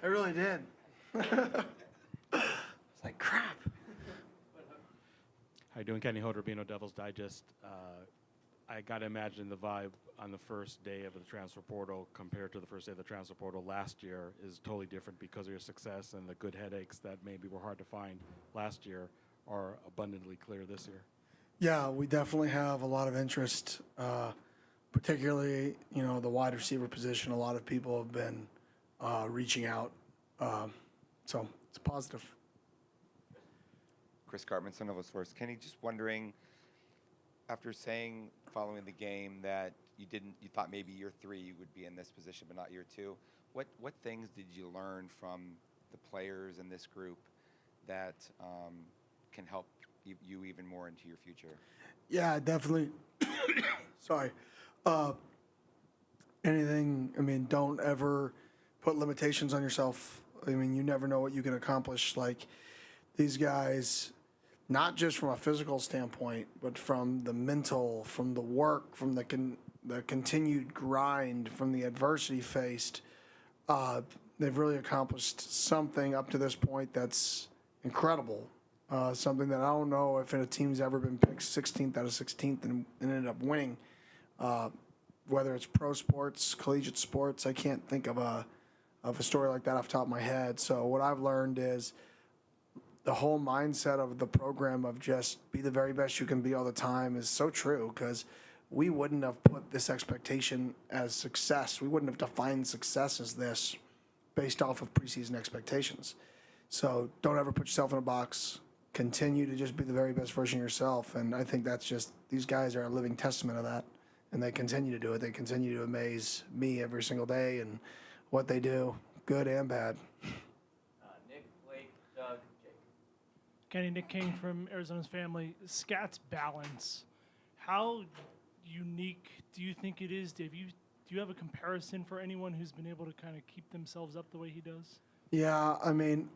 I really did. It's like crap. How you doing, Kenny Hodder, Devil's Digest? I got to imagine the vibe on the first day of the transfer portal compared to the first day of the transfer portal last year is totally different because of your success, and the good headaches that maybe were hard to find last year are abundantly clear this year. Yeah, we definitely have a lot of interest, particularly, the wide receiver position. A lot of people have been reaching out. So it's positive. Chris Cartman, Son of a Source. Kenny, just wondering, after saying following the game that you thought maybe year 3 you would be in this position, but not year 2. What things did you learn from the players in this group that can help you even more into your future? Yeah, definitely. Sorry. Don't ever put limitations on yourself. You never know what you can accomplish. Like these guys, not just from a physical standpoint, but from the mental, from the work, from the continued grind, from the adversity faced. They've really accomplished something up to this point that's incredible. Something that I don't know if a team's ever been picked 16th out of 16th and ended up winning. Whether it's pro sports, collegiate sports, I can't think of a story like that off the top of my head. So what I've learned is the whole mindset of the program of just be the very best you can be all the time is so true, because we wouldn't have put this expectation as success. We wouldn't have defined success as this based off of preseason expectations. So don't ever put yourself in a box. Continue to just be the very best version of yourself. And I think that's just, these guys are a living testament of that. And they continue to do it. They continue to amaze me every single day and what they do, good and bad. Nick, Blake, Doug, Jake. Kenny, Nick King from Arizona's Family. Scat's balance. How unique do you think it is, Dave? Do you have a comparison for anyone who's been able to kind of keep themselves up the way he does? Yeah,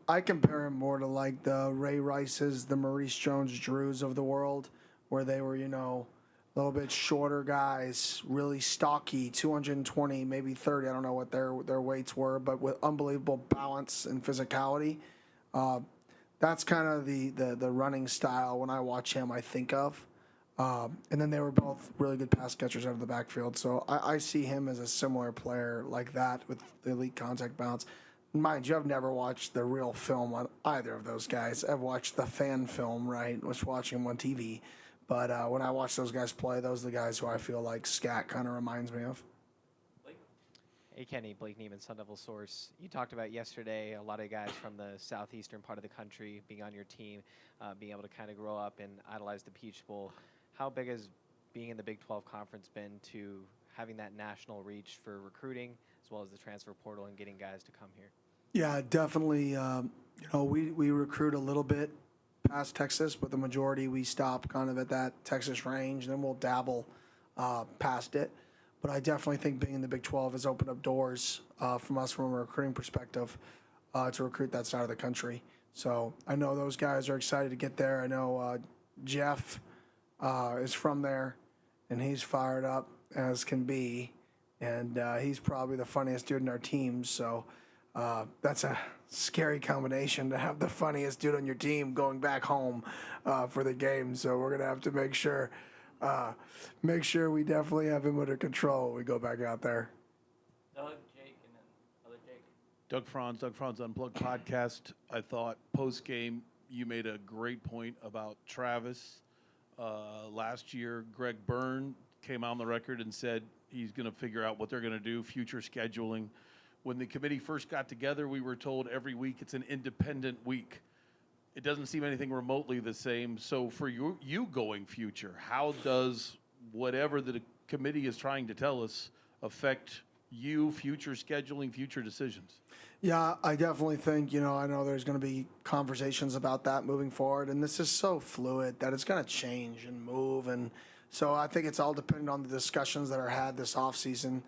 I compare him more to like the Ray Rices, the Maurice Jones-Drews of the world, where they were, a little bit shorter guys, really stocky, 220, maybe 30. I don't know what their weights were, but with unbelievable balance and physicality. That's kind of the running style when I watch him, I think of. And then they were both really good pass catchers out of the backfield. So I see him as a similar player like that with the elite contact balance. Mind you, I've never watched the real film on either of those guys. I've watched the fan film, right? Was watching them on TV. But when I watch those guys play, those are the guys who I feel like Scat kind of reminds me of. Blake? Hey, Kenny, Blake Neiman, Sun Devil Source. You talked about yesterday a lot of guys from the southeastern part of the country being on your team, being able to kind of grow up and idolize the Peach Bowl. How big has being in the Big 12 Conference been to having that national reach for recruiting as well as the transfer portal and getting guys to come here? Yeah, definitely. We recruit a little bit past Texas, but the majority we stop kind of at that Texas range, and then we'll dabble past it. But I definitely think being in the Big 12 has opened up doors from us from a recruiting perspective to recruit that side of the country. So I know those guys are excited to get there. I know Jeff is from there, and he's fired up as can be, and he's probably the funniest dude in our team. So that's a scary combination to have the funniest dude on your team going back home for the game. So we're gonna have to make sure we definitely have him under control when we go back out there. Doug, Jake, and then other Jake. Doug Franz Unplugged podcast. I thought post game you made a great point about Travis. Last year, Greg Byrne came out on the record and said he's going to figure out what they're going to do, future scheduling. When the committee first got together, we were told every week it's an independent week. It doesn't seem anything remotely the same. So for you going future, how does whatever the committee is trying to tell us affect you, future scheduling, future decisions? Yeah, I definitely think, I know there's going to be conversations about that moving forward, and this is so fluid that it's going to change and move. And so I think it's all dependent on the discussions that are had this offseason.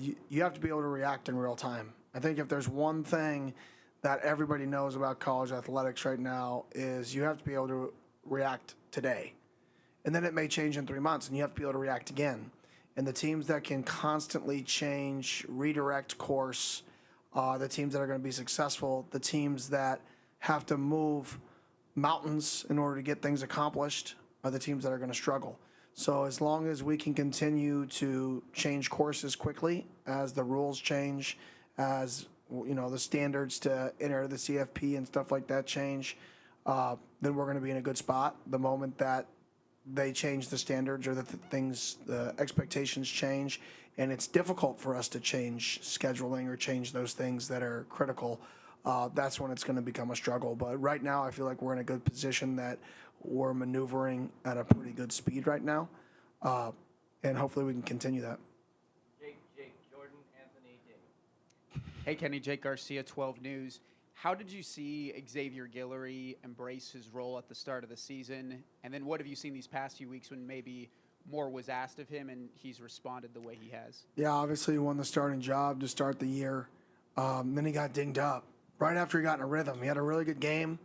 You have to be able to react in real time. I think if there's one thing that everybody knows about college athletics right now is you have to be able to react today. And then it may change in 3 months, and you have to be able to react again. And the teams that can constantly change, redirect course, the teams that are going to be successful, the teams that have to move mountains in order to get things accomplished are the teams that are going to struggle. So as long as we can continue to change courses quickly as the rules change, as the standards to enter the CFP and stuff like that change, then we're going to be in a good spot. The moment that they change the standards or the expectations change, and it's difficult for us to change scheduling or change those things that are critical, that's when it's going to become a struggle. But right now, I feel like we're in a good position that we're maneuvering at a pretty good speed right now, and hopefully we can continue that. Jake, Jordan, Anthony, Jamie. Hey, Kenny, Jake Garcia, 12 News. How did you see Xavier Guillory embrace his role at the start of the season? And then what have you seen these past few weeks when maybe more was asked of him and he's responded the way he has? Yeah, obviously he won the starting job to start the year. Then he got dinged up. Right after he got in a rhythm, he had a really good game.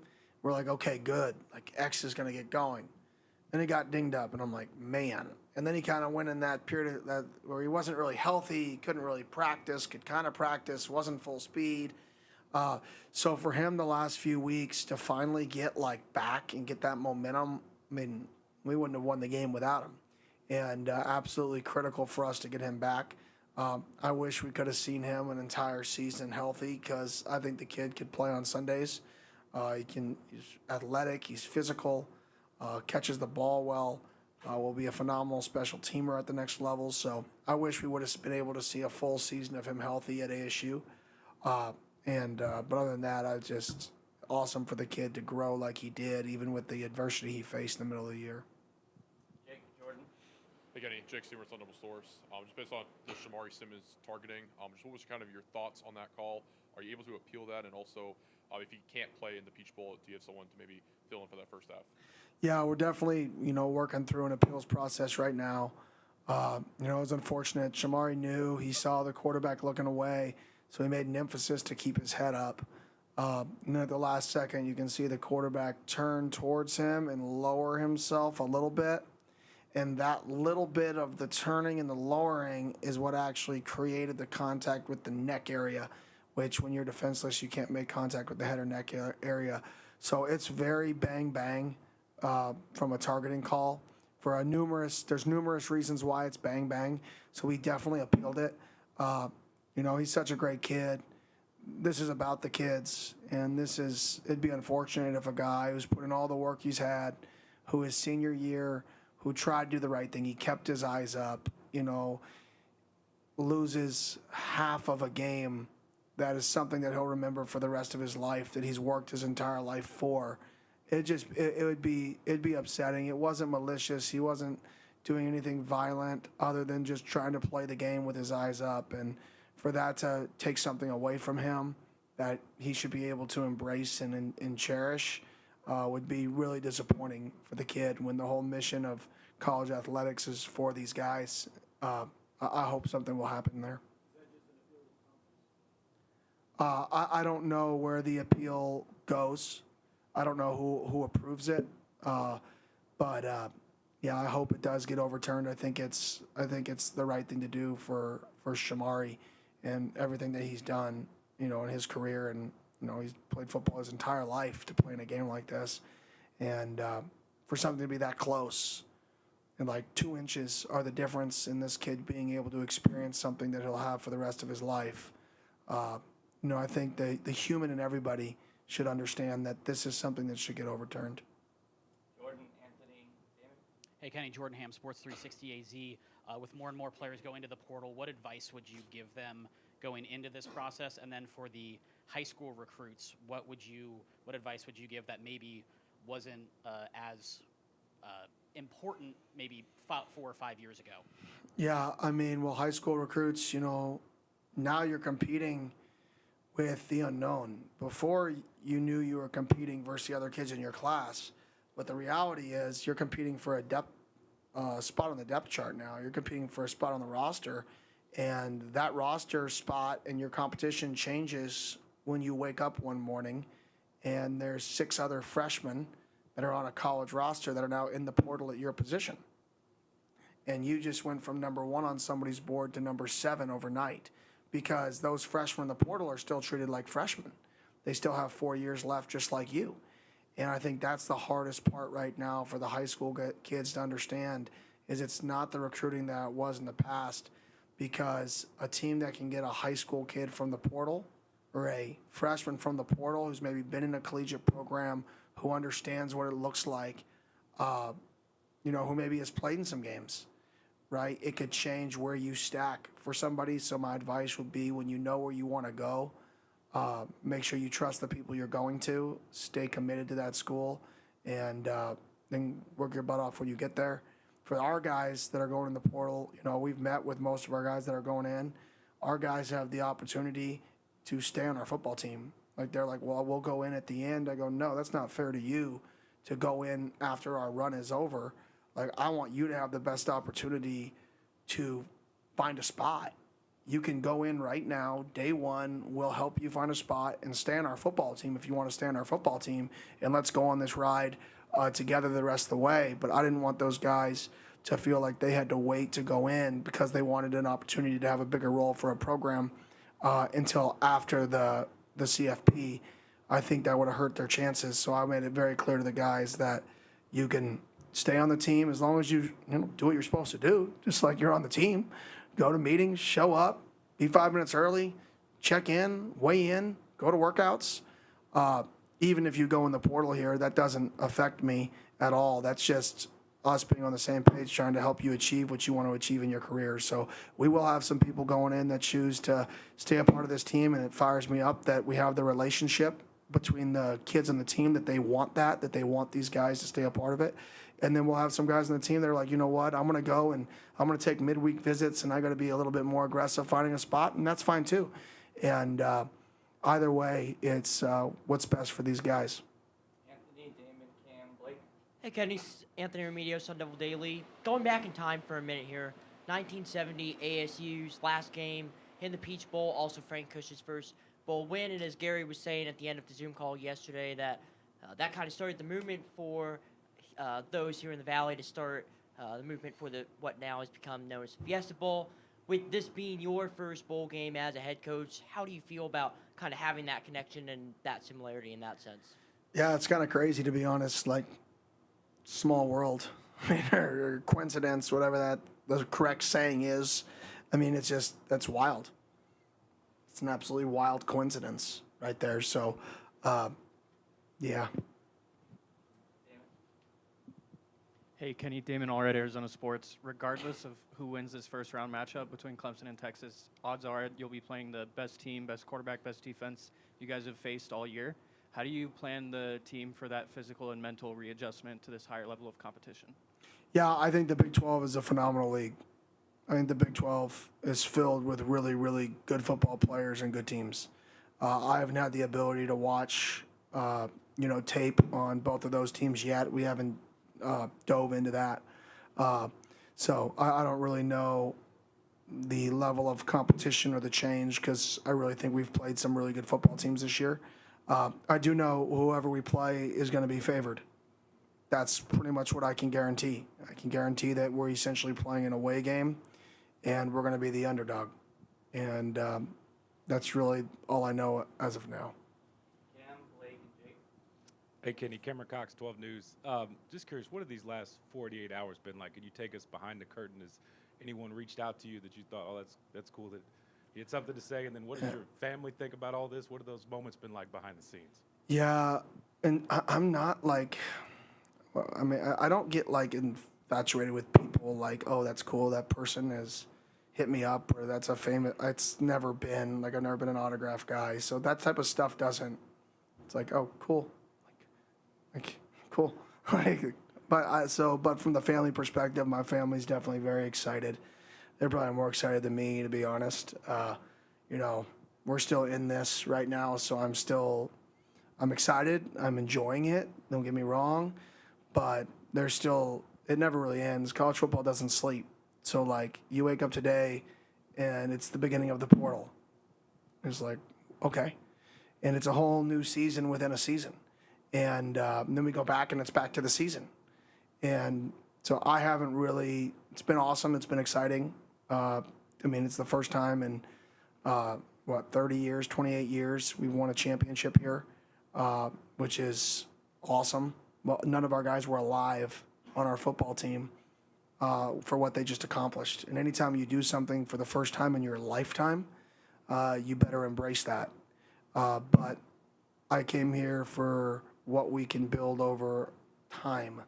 We're like, okay, good. Like, X is going to get going. Then he got dinged up, and I'm like, man. And then he kind of went in that period where he wasn't really healthy, he couldn't really practice, could kind of practice, wasn't full speed. So for him the last few weeks to finally get back and get that momentum, I mean, we wouldn't have won the game without him. And absolutely critical for us to get him back. I wish we could have seen him an entire season healthy because I think the kid could play on Sundays. He's athletic, he's physical, catches the ball well, will be a phenomenal special teamer at the next level. So I wish we would have been able to see a full season of him healthy at ASU. But other than that, just awesome for the kid to grow like he did, even with the adversity he faced in the middle of the year. Jake, Jordan. Hey, Kenny, Jake Stewart, Sun Devil Source. Just based on the Shamari Simmons targeting, just what was kind of your thoughts on that call? Are you able to appeal that? And also, if he can't play in the Peach Bowl, do you have someone to maybe fill in for that first half? Yeah, we're definitely, working through an appeals process right now. It was unfortunate. Shamari knew, he saw the quarterback looking away, so he made an emphasis to keep his head up. And then at the last second, you can see the quarterback turn towards him and lower himself a little bit. And that little bit of the turning and the lowering is what actually created the contact with the neck area, which when you're defenseless, you can't make contact with the head or neck area. So it's very bang-bang from a targeting call. There's numerous reasons why it's bang-bang, so we definitely appealed it. He's such a great kid. This is about the kids, and it'd be unfortunate if a guy who's put in all the work he's had, who his senior year, who tried to do the right thing, he kept his eyes up, loses half of a game. That is something that he'll remember for the rest of his life, that he's worked his entire life for. It'd be upsetting. It wasn't malicious. He wasn't doing anything violent other than just trying to play the game with his eyes up. And for that to take something away from him that he should be able to embrace and cherish would be really disappointing for the kid when the whole mission of college athletics is for these guys. I hope something will happen there. I don't know where the appeal goes. I don't know who approves it. But I hope it does get overturned. I think it's the right thing to do for Shamari and everything that he's done, in his career. And, he's played football his entire life to play in a game like this. And for something to be that close and 2 inches are the difference in this kid being able to experience something that he'll have for the rest of his life. I think the human in everybody should understand that this is something that should get overturned. Jordan, Anthony, Damon. Hey, Kenny, Jordan Ham, Sports 360 AZ. With more and more players going to the portal, what advice would you give them going into this process? And then for the high school recruits, what advice would you give that maybe wasn't as important maybe 4 or 5 years ago? Yeah, high school recruits, now you're competing with the unknown. Before, you knew you were competing versus the other kids in your class, but the reality is you're competing for a depth spot on the depth chart now. You're competing for a spot on the roster, and that roster spot and your competition changes when you wake up one morning and there's 6 other freshmen that are on a college roster that are now in the portal at your position. And you just went from number 1 on somebody's board to number 7 overnight. because those freshmen in the portal are still treated like freshmen. They still have 4 years left, just like you. And I think that's the hardest part right now for the high school kids to understand is it's not the recruiting that it was in the past, because a team that can get a high school kid from the portal or a freshman from the portal who's maybe been in a collegiate program, who understands what it looks like, who maybe has played in some games, right? It could change where you stack for somebody. So my advice would be, when you know where you want to go, make sure you trust the people you're going to, stay committed to that school, and then work your butt off when you get there. For our guys that are going in the portal, we've met with most of our guys that are going in. Our guys have the opportunity to stay on our football team. Like, they're like, well, we'll go in at the end. I go, no, that's not fair to you to go in after our run is over. Like, I want you to have the best opportunity to find a spot. You can go in right now, day one, we'll help you find a spot and stay on our football team if you want to stay on our football team, and let's go on this ride together the rest of the way. But I didn't want those guys to feel like they had to wait to go in because they wanted an opportunity to have a bigger role for a program until after the CFP. I think that would have hurt their chances. So I made it very clear to the guys that you can stay on the team as long as you do what you're supposed to do, just like you're on the team. Go to meetings, show up, be 5 minutes early, check in, weigh in, go to workouts. Even if you go in the portal here, that doesn't affect me at all. That's just us being on the same page, trying to help you achieve what you want to achieve in your career. So we will have some people going in that choose to stay a part of this team, and it fires me up that we have the relationship between the kids and the team, that they want that they want these guys to stay a part of it. And then we'll have some guys on the team that are like, you know what, I'm going to go and I'm going to take midweek visits, and I got to be a little bit more aggressive finding a spot, and that's fine too. And either way, it's what's best for these guys. Anthony, Damon, Cam, Blake. Hey, Kenny, Anthony Remedios, Sun Devil Daily. Going back in time for a minute here, 1970 ASU's last game in the Peach Bowl, also Frank Cush's first bowl win. And as Gary was saying at the end of the Zoom call yesterday, that that kind of started the movement for those here in the Valley to start the movement for what now has become known as Fiesta Bowl. With this being your first bowl game as a head coach, how do you feel about kind of having that connection and that similarity in that sense? Yeah, it's kind of crazy, to be honest. Like, small world, or coincidence, whatever the correct saying is. I mean, that's wild. It's an absolutely wild coincidence right there. So, yeah. Hey, Kenny, Damon Allred, Arizona Sports. Regardless of who wins this first round matchup between Clemson and Texas, odds are you'll be playing the best team, best quarterback, best defense you guys have faced all year. How do you plan the team for that physical and mental readjustment to this higher level of competition? Yeah, I think the Big 12 is a phenomenal league. I think the Big 12 is filled with really, really good football players and good teams. I haven't had the ability to watch, tape on both of those teams yet. We haven't dove into that. So I don't really know the level of competition or the change, because I really think we've played some really good football teams this year. I do know whoever we play is going to be favored. That's pretty much what I can guarantee. I can guarantee that we're essentially playing an away game, and we're going to be the underdog. And that's really all I know as of now. Cam, Blake, and Jake. Hey, Kenny, Cameron Cox, 12 News. Just curious, what have these last 48 hours been like? Can you take us behind the curtain? Has anyone reached out to you that you thought, oh, that's cool that you had something to say? And then what does your family think about all this? What have those moments been like behind the scenes? Yeah, and I'm not like, I mean, I don't get like infatuated with people like, oh, that's cool, that person has hit me up, or that's a famous, it's never been, like, I've never been an autograph guy. So that type of stuff doesn't, it's like, oh, cool. Like cool. But from the family perspective, my family's definitely very excited. They're probably more excited than me, to be honest. We're still in this right now, so I'm excited. I'm enjoying it. Don't get me wrong, but it never really ends. College football doesn't sleep. So, like, you wake up today, and it's the beginning of the portal. It's like, okay. And it's a whole new season within a season. And then we go back, and it's back to the season. And so I haven't really – it's been awesome. It's been exciting. It's the first time in 30 years, 28 years. We've won a championship here, which is awesome. Well, none of our guys were alive on our football team for what they just accomplished. And anytime you do something for the first time in your lifetime, you better embrace that. But I came here for what we can build over time,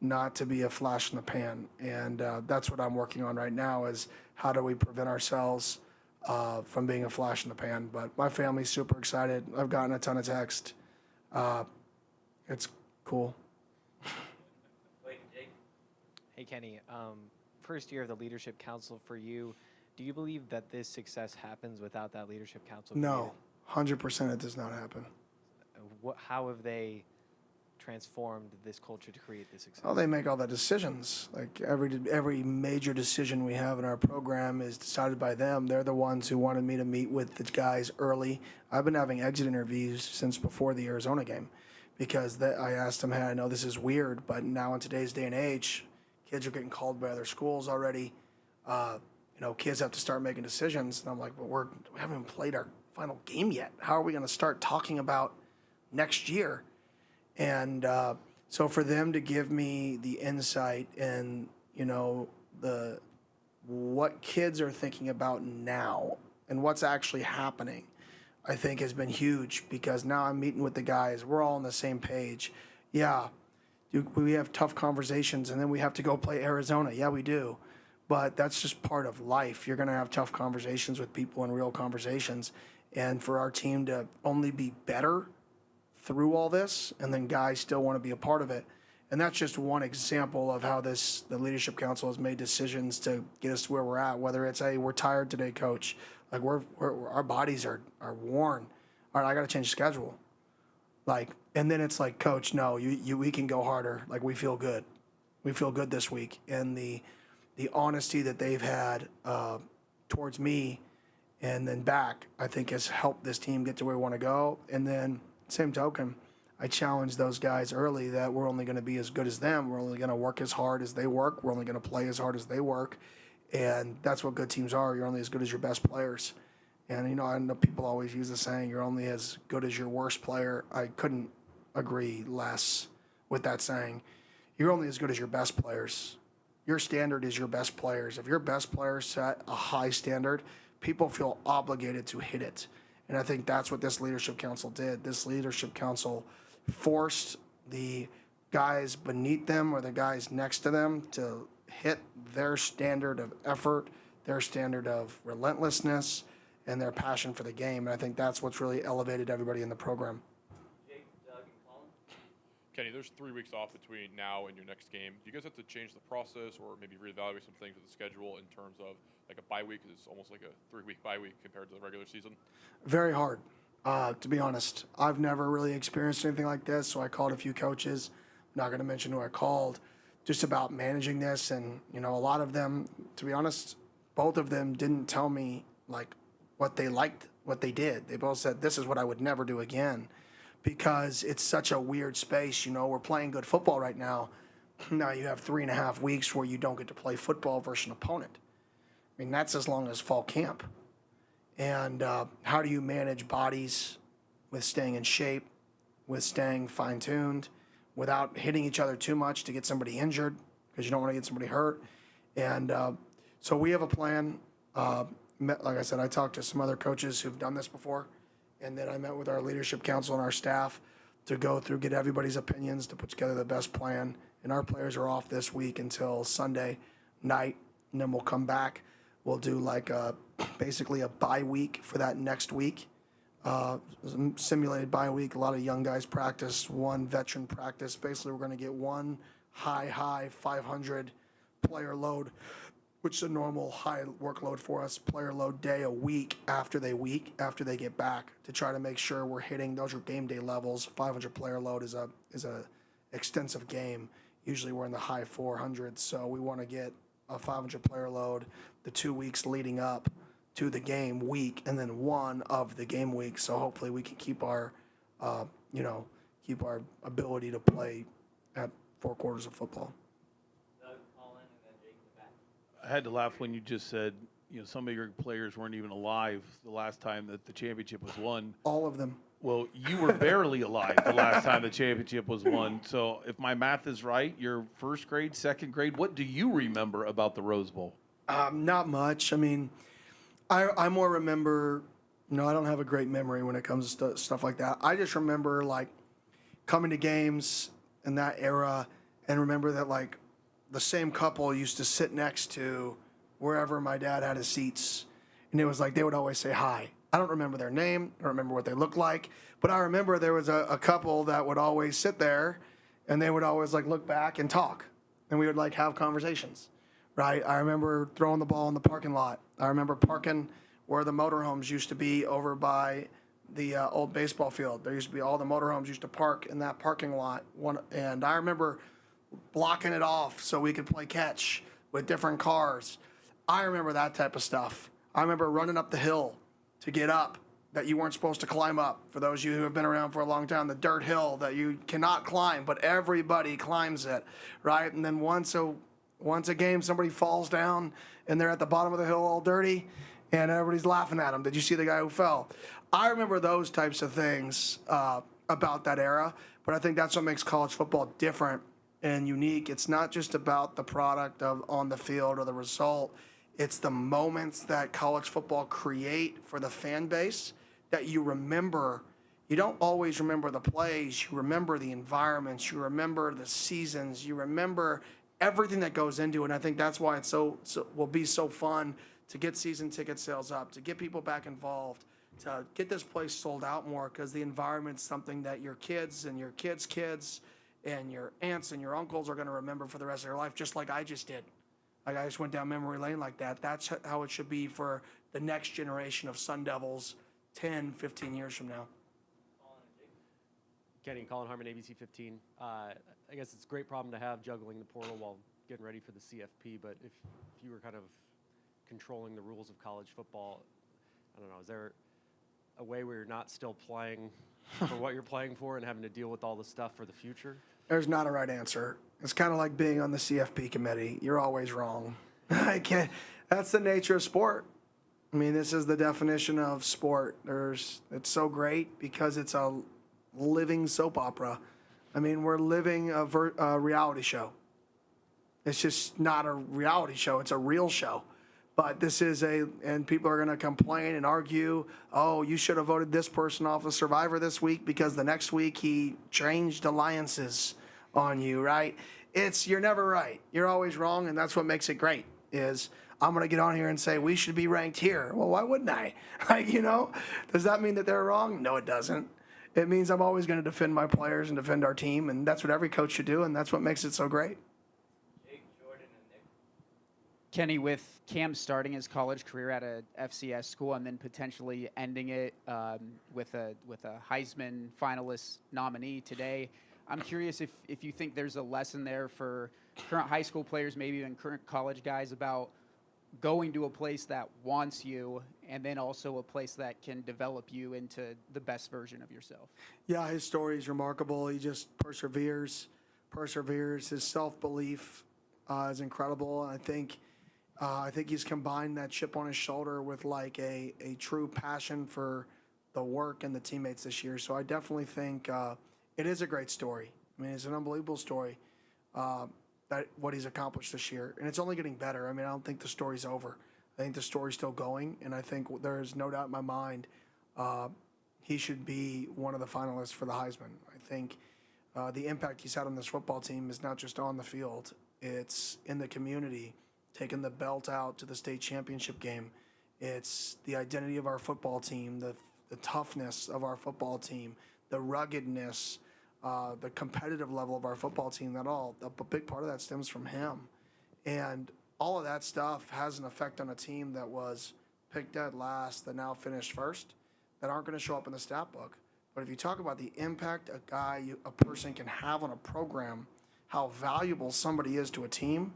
not to be a flash in the pan. And that's what I'm working on right now is how do we prevent ourselves from being a flash in the pan. But my family's super excited. I've gotten a ton of text. It's cool. Hey, Kenny, first year of the Leadership Council for you. Do you believe that this success happens without that Leadership Council? No, 100% it does not happen. How have they transformed this culture to create this success? Oh, they make all the decisions. Like every major decision we have in our program is decided by them. They're the ones who wanted me to meet with the guys early. I've been having exit interviews since before the Arizona game because I asked them, hey, I know this is weird, but now in today's day and age, kids are getting called by other schools already. Kids have to start making decisions. And I'm like, but we haven't even played our final game yet. How are we going to start talking about next year? And so for them to give me the insight and, what kids are thinking about now and what's actually happening, I think has been huge because now I'm meeting with the guys. We're all on the same page. Yeah, we have tough conversations and then we have to go play Arizona. Yeah, we do. But that's just part of life. You're going to have tough conversations with people and real conversations. And for our team to only be better through all this, and then guys still want to be a part of it. And that's just one example of how the Leadership Council has made decisions to get us to where we're at, whether it's, hey, we're tired today, coach. Like, our bodies are worn. All right, I got to change the schedule. And then it's like, coach, no, we can go harder. Like, we feel good. We feel good this week. And the honesty that they've had towards me and then back, I think has helped this team get to where we want to go. And then, same token, I challenged those guys early that we're only going to be as good as them. We're only going to work as hard as they work. We're only going to play as hard as they work. And that's what good teams are. You're only as good as your best players. And, I know people always use the saying, you're only as good as your worst player. I couldn't agree less with that saying. You're only as good as your best players. Your standard is your best players. If your best players set a high standard, people feel obligated to hit it. And I think that's what this Leadership Council did. This Leadership Council forced the guys beneath them or the guys next to them to hit their standard of effort, their standard of relentlessness, and their passion for the game. And I think that's what's really elevated everybody in the program. Kenny, there's 3 weeks off between now and your next game. Do you guys have to change the process or maybe reevaluate some things with the schedule in terms of like a bye week is almost like a 3-week bye week compared to the regular season? Very hard, to be honest. I've never really experienced anything like this, so I called a few coaches. I'm not going to mention who I called, just about managing this. And, a lot of them, to be honest, both of them didn't tell me like what they liked, what they did. They both said, this is what I would never do again. Because it's such a weird space. We're playing good football right now. Now you have 3.5 weeks where you don't get to play football versus an opponent. I mean, that's as long as fall camp. And how do you manage bodies with staying in shape, with staying fine-tuned, without hitting each other too much to get somebody injured because you don't want to get somebody hurt. And so we have a plan. Like I said, I talked to some other coaches who've done this before. And then I met with our Leadership Council and our staff to go through, get everybody's opinions, to put together the best plan. And our players are off this week until Sunday night, and then we'll come back. We'll do basically a bye week for that next week, simulated bye week. A lot of young guys practice, one veteran practice. Basically, we're going to get one high 500 player load, which is a normal high workload for us, player load day a week after they get back to try to make sure we're hitting. Those are game day levels. 500 player load is a extensive game. Usually we're in the high 400s, so we want to get a 500 player load the 2 weeks leading up to the game week, and then one of the game week. So hopefully we can keep our ability to play at 4 quarters of football. Doug, Colin, and then Jake in the back. I had to laugh when you just said, some of your players weren't even alive the last time that the championship was won. All of them. Well, you were barely alive the last time the championship was won. So if my math is right, you're first grade, second grade. What do you remember about the Rose Bowl? Not much. I mean, I more remember, I don't have a great memory when it comes to stuff like that. I just remember, like, coming to games in that era and remember that, like, the same couple used to sit next to wherever my dad had his seats. And it was like they would always say hi. I don't remember their name. I don't remember what they looked like. But I remember there was a couple that would always sit there and they would always like look back and talk. And we would like have conversations, right? I remember throwing the ball in the parking lot. I remember parking where the motorhomes used to be over by the old baseball field. There used to be all the motorhomes used to park in that parking lot. And I remember blocking it off so we could play catch with different cars. I remember that type of stuff. I remember running up the hill to get up that you weren't supposed to climb up. For those of you who have been around for a long time, the dirt hill that you cannot climb, but everybody climbs it, right? And then once a game, somebody falls down and they're at the bottom of the hill all dirty and everybody's laughing at them. Did you see the guy who fell? I remember those types of things about that era, but I think that's what makes college football different and unique. It's not just about the product of on the field or the result. It's the moments that college football create for the fan base that you remember. You don't always remember the plays. You remember the environments. You remember the seasons. You remember everything that goes into it. And I think that's why it's will be so fun to get season ticket sales up, to get people back involved, to get this place sold out more, because the environment's something that your kids and your kids' kids and your aunts and your uncles are going to remember for the rest of their life, just like I just did. Like I just went down memory lane like that. That's how it should be for the next generation of Sun Devils 10, 15 years from now. Kenny and Colin Harmon, ABC 15. I guess it's a great problem to have, juggling the portal while getting ready for the CFP, but if you were kind of controlling the rules of college football, I don't know, is there a way where you're not still playing for what you're playing for and having to deal with all the stuff for the future? There's not a right answer. It's kind of like being on the CFP committee. You're always wrong. That's the nature of sport. I mean, this is the definition of sport. It's so great because it's a living soap opera. I mean, we're living a reality show. It's just not a reality show. It's a real show. But this is and people are going to complain and argue, oh, you should have voted this person off of Survivor this week because the next week he changed alliances on you, right? You're never right. You're always wrong, and that's what makes it great, is I'm going to get on here and say we should be ranked here. Well, why wouldn't I? Does that mean that they're wrong? No, it doesn't. It means I'm always going to defend my players and defend our team, and that's what every coach should do, and that's what makes it so great. Kenny, with Cam starting his college career at a FCS school and then potentially ending it with a Heisman finalist nominee today, I'm curious if you think there's a lesson there for current high school players, maybe even current college guys, about going to a place that wants you and then also a place that can develop you into the best version of yourself. Yeah, his story is remarkable. He just perseveres. His self-belief is incredible. I think he's combined that chip on his shoulder with like a true passion for the work and the teammates this year. So I definitely think it is a great story. I mean, it's an unbelievable story, that what he's accomplished this year. And it's only getting better. I mean, I don't think the story's over. I think the story's still going. And I think there's no doubt in my mind he should be one of the finalists for the Heisman. I think the impact he's had on this football team is not just on the field. It's in the community, taking the belt out to the state championship game. It's the identity of our football team, the toughness of our football team, the ruggedness, the competitive level of our football team. A big part of that stems from him. And all of that stuff has an effect on a team that was picked dead last, that now finished first, that aren't going to show up in the stat book. But if you talk about the impact a person can have on a program, how valuable somebody is to a team,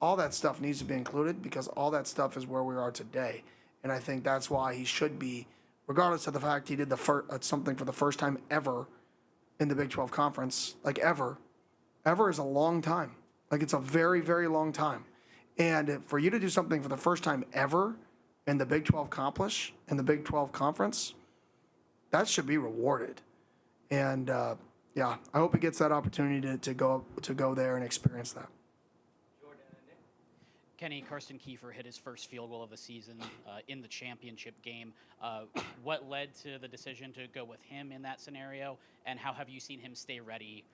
all that stuff needs to be included, because all that stuff is where we are today. And I think that's why he should be, regardless of the fact he did something for the first time ever in the Big 12 Conference, like ever is a long time. Like, it's a very, very long time. And for you to do something for the first time ever in the Big 12 in the Big 12 conference, that should be rewarded. And yeah, I hope he gets that opportunity to go there and experience that. Kenny, Karsten Kiefer hit his first field goal of the season in the championship game. What led to the decision to go with him in that scenario, and how have you seen him stay ready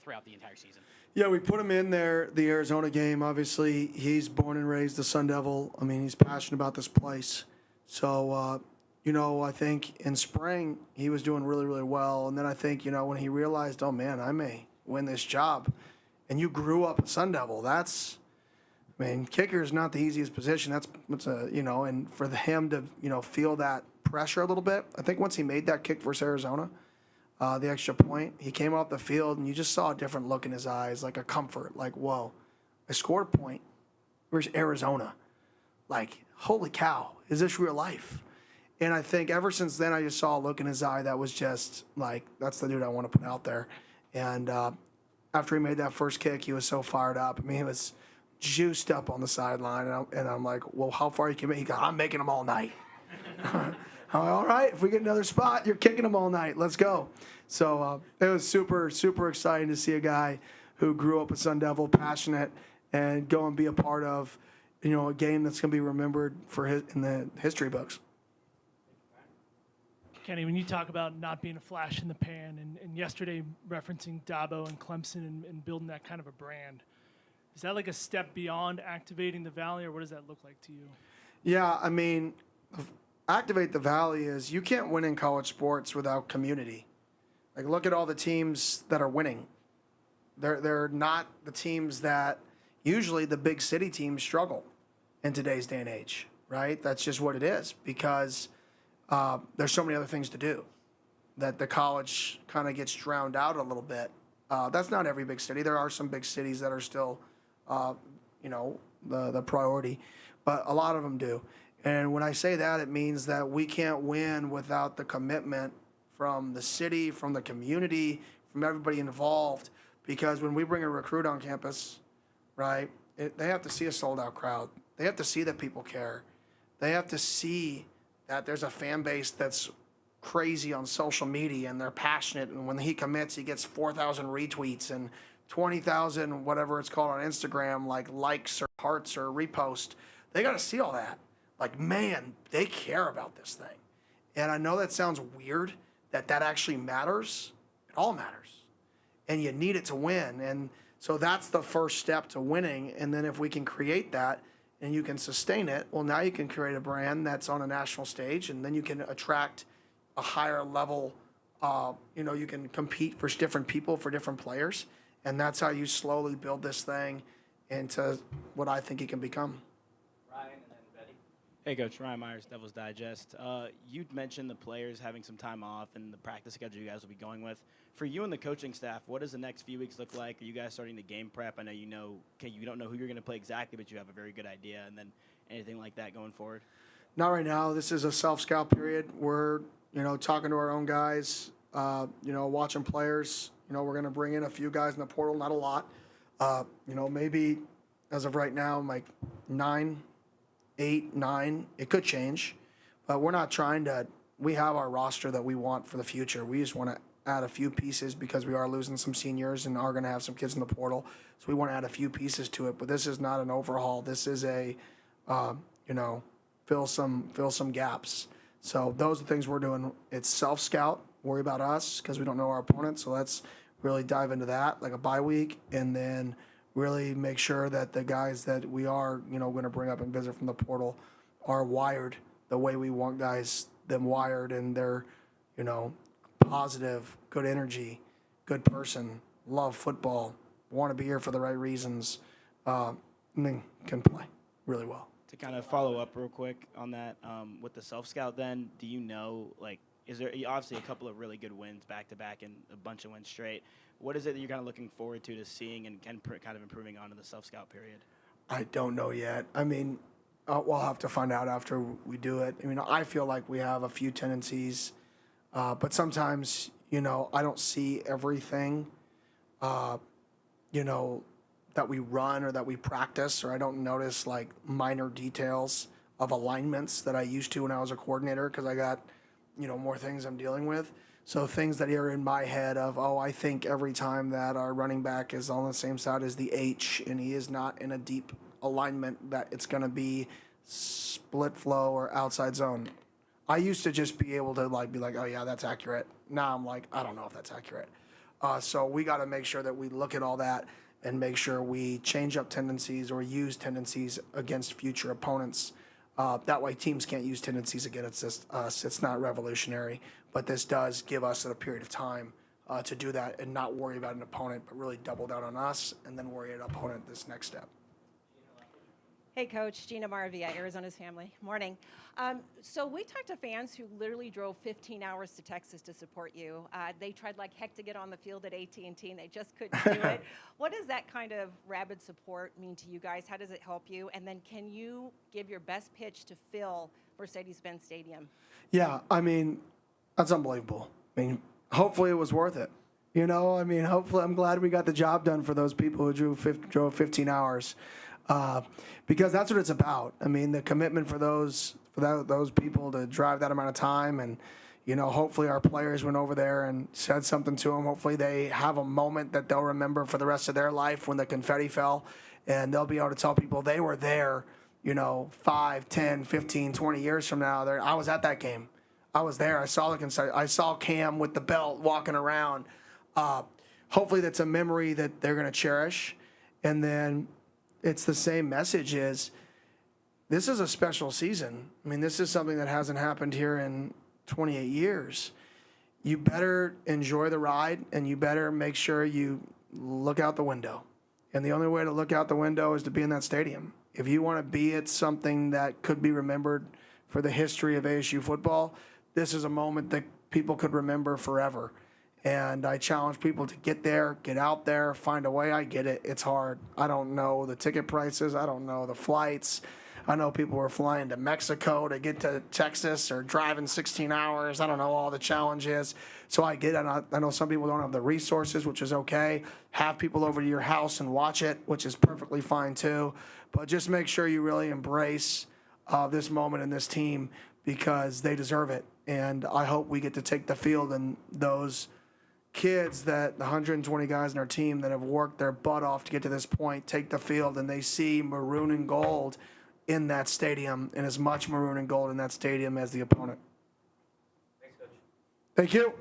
throughout the entire season? Yeah, we put him in there, the Arizona game. Obviously, he's born and raised a Sun Devil. I mean, he's passionate about this place. So, I think in spring, he was doing really, really well. And then I think, when he realized, oh, man, I may win this job. And you grew up a Sun Devil. Kicker is not the easiest position. And for him to, feel that pressure a little bit. I think once he made that kick versus Arizona, the extra point, he came off the field and you just saw a different look in his eyes, like a comfort, like, whoa, I scored a point versus Arizona. Like, holy cow, is this real life? And I think ever since then, I just saw a look in his eye that was just like, that's the dude I want to put out there. And after he made that first kick, he was so fired up. I mean, he was juiced up on the sideline. And I'm like, well, how far you can make? He goes, I'm making them all night. I'm like, all right, if we get another spot, you're kicking them all night. Let's go. So it was super, super exciting to see a guy who grew up a Sun Devil, passionate, and go and be a part of, a game that's going to be remembered in the history books. Kenny, when you talk about not being a flash in the pan, and yesterday referencing Dabo and Clemson and building that kind of a brand, is that like a step beyond activating the Valley, or what does that look like to you? Yeah, I mean, activate the Valley is you can't win in college sports without community. Like, look at all the teams that are winning. They're not the teams that usually the big city teams struggle in today's day and age, right? That's just what it is because there's so many other things to do that the college kind of gets drowned out a little bit. That's not every big city. There are some big cities that are still, the priority, but a lot of them do. And when I say that, it means that we can't win without the commitment from the city, from the community, from everybody involved. Because when we bring a recruit on campus, right, they have to see a sold-out crowd. They have to see that people care. They have to see that there's a fan base that's crazy on social media and they're passionate. And when he commits, he gets 4,000 retweets and 20,000, whatever it's called on Instagram, like likes or hearts or repost. They got to see all that. Like, man, they care about this thing. And I know that sounds weird, that actually matters. It all matters. And you need it to win. And so that's the first step to winning. And then if we can create that and you can sustain it, well, now you can create a brand that's on a national stage, and then you can attract a higher level. You can compete for different people, for different players. And that's how you slowly build this thing into what I think it can become. Ryan and then Betty. Hey, Coach. Ryan Myers, Devil's Digest. You'd mentioned the players having some time off and the practice schedule you guys will be going with. For you and the coaching staff, what does the next few weeks look like? Are you guys starting to game prep? I know you don't know who you're going to play exactly, but you have a very good idea. And then anything like that going forward? Not right now. This is a self-scout period. We're, talking to our own guys, watching players. We're going to bring in a few guys in the portal, not a lot. Maybe as of right now, like 8, 9. It could change, but we're not trying to. We have our roster that we want for the future. We just want to add a few pieces because we are losing some seniors and are going to have some kids in the portal. So we want to add a few pieces to it. But this is not an overhaul. This is a, fill some gaps. So those are the things we're doing. It's self-scout. Worry about us because we don't know our opponent. So let's really dive into that, like a bye week, and then really make sure that the guys that we are, going to bring up and visit from the portal are wired the way we want them wired, and they're, positive, good energy, good person, love football, want to be here for the right reasons, and then can play really well. To kind of follow up real quick on that, with the self-scout then, do you know, is there obviously a couple of really good wins back-to-back and a bunch of wins straight? What is it that you're kind of looking forward to seeing and kind of improving on in the self-scout period? I don't know yet. I mean, we'll have to find out after we do it. I mean, I feel like we have a few tendencies, but sometimes, I don't see everything, that we run or that we practice, or I don't notice like minor details of alignments that I used to when I was a coordinator because I got, more things I'm dealing with. So things that are in my head of, I think every time that our running back is on the same side as the H and he is not in a deep alignment, that it's going to be split flow or outside zone. I used to just be able to be like, oh yeah, that's accurate. Now I'm like, I don't know if that's accurate. So we got to make sure that we look at all that and make sure we change up tendencies or use tendencies against future opponents. That way teams can't use tendencies against us. It's not revolutionary, but this does give us a period of time to do that and not worry about an opponent, but really double down on us and then worry about an opponent this next step. Hey, Coach. Gina Maravilla, Arizona's Family. Morning. So we talked to fans who literally drove 15 hours to Texas to support you. They tried like heck to get on the field at AT&T, and they just couldn't do it. What does that kind of rabid support mean to you guys? How does it help you? And then can you give your best pitch to fill Mercedes-Benz Stadium? Yeah, that's unbelievable. Hopefully it was worth it. Hopefully I'm glad we got the job done for those people who drove 15 hours. Because that's what it's about. The commitment for those people to drive that amount of time, and hopefully our players went over there and said something to them. Hopefully they have a moment that they'll remember for the rest of their life when the confetti fell, and they'll be able to tell people they were there. 5, 10, 15, 20 years from now. I was at that game. I was there. I saw I saw Cam with the belt walking around. Hopefully that's a memory that they're going to cherish, and then. It's the same message is this is a special season. This is something that hasn't happened here in 28 years. You better enjoy the ride, and you better make sure you look out the window. And the only way to look out the window is to be in that stadium. If you want to be at something that could be remembered for the history of ASU football, this is a moment that people could remember forever. And I challenge people to get there, get out there, find a way. I get it. It's hard. I don't know the ticket prices. I don't know the flights. I know people were flying to Mexico to get to Texas or driving 16 hours. I don't know all the challenges. So I get it. I know some people don't have the resources, which is okay. Have people over to your house and watch it, which is perfectly fine too. But just make sure you really embrace this moment and this team because they deserve it. And I hope we get to take the field and those kids, that the 120 guys in our team that have worked their butt off to get to this point, take the field and they see maroon and gold in that stadium and as much maroon and gold in that stadium as the opponent. Thanks, Coach. Thank you.